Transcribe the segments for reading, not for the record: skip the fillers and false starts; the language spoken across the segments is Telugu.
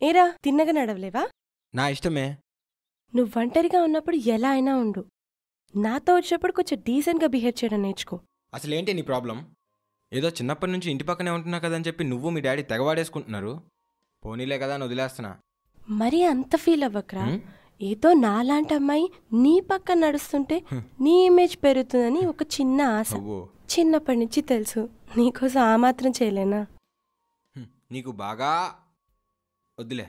ఏరా తిన్నగా నడవలేవా? నా ఇష్టమే. నువ్వు ఒంటరిగా ఉన్నప్పుడు ఎలా అయినా ఉండు, నాతో వచ్చేప్పుడు కొంచెం డీసెంట్గా బిహేవ్ చేయడం నేర్చుకో. అసలేంటి నీ ప్రాబ్లం? ఏదో చిన్నప్పటి నుంచి ఇంటి పక్కనే ఉంటున్నా కదని చెప్పి నువ్వు మీ డాడీ తెగవాడేసుకుంటున్నారు. పోనీలే కదా అని వదిలేస్తున్నా. మరీ అంత ఫీల్ అవ్వకరా. ఏదో నాలాంటి అమ్మాయి నీ పక్కన నడుస్తుంటే నీ ఇమేజ్ పెరుగుతుందని ఒక చిన్న ఆశ. చిన్నప్పటి నుంచి తెలుసు. నీకోసం ఆ మాత్రం చేయలేనా? నీకు బాగా వద్దులే.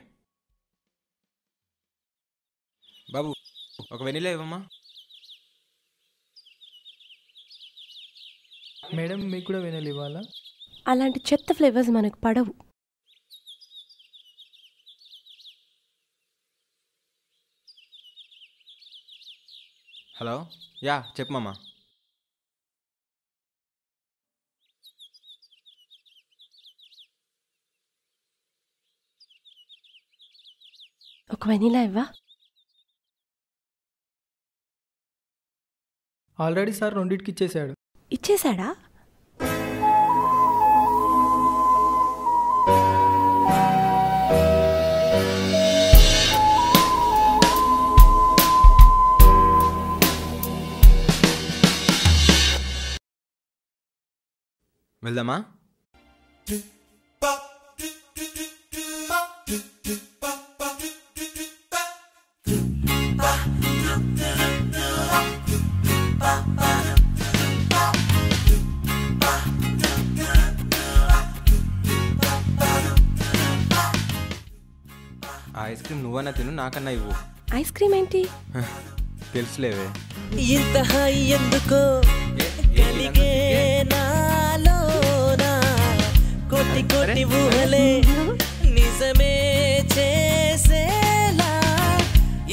బాబు ఒక వెనిలా ఇవ్వమ్మా. మేడం మీకు కూడా వెనిలా ఇవ్వాలా? అలాంటి చెత్త ఫ్లేవర్స్ మనకు పడవు. హలో, యా చెప్పమ్మా. ఒక వెనిలా ఇవ్వా? ఆల్రెడీ సార్ రెండింటికి ఇచ్చేసాడు. ఇచ్చేసాడా? వెళ్దామా? ఐస్ క్రీమ్ నువ్వన్నా తిను, నాకన్నా ఇవ్వు. ఐస్ క్రీమ్ ఏంటి? తెలుసులేవే. ఇంత హై ఎందుకో కలిగే నాలోనా, కోటి కోటి ఊహలే నిజమే చేసేలా,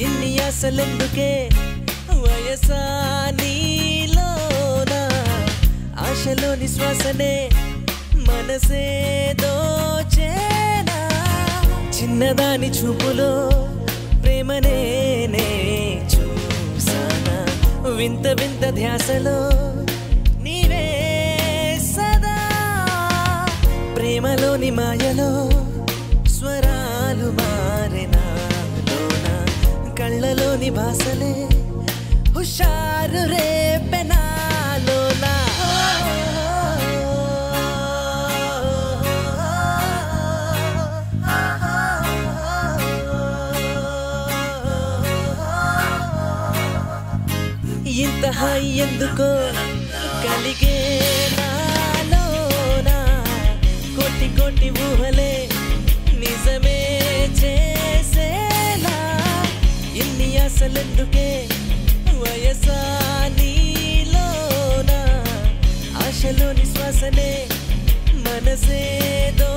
ఇన్ని ఆశలెందుకే వయసా నీలోనా, ఆశలోని శ్వాసనే మనసే దోచేనా, చిన్నదాని చూపులో ప్రేమనే చూసానా, వింత వింత ధ్యాసలో నీవే సదా, ప్రేమలోని మాయలో స్వరాలు మారెనాలోన, కళ్ళలోని భాసలే హుషారు రేపెనాలోనా. ఇంత హై ఎందుకో కలిగే నాలోనా, కోటి కోటి ఊహలే నిజమే చేసేలా, ఇన్ని ఆశలెందుకే వయసా నీలోనా, ఆశలోని శ్వాసనే మనసేదో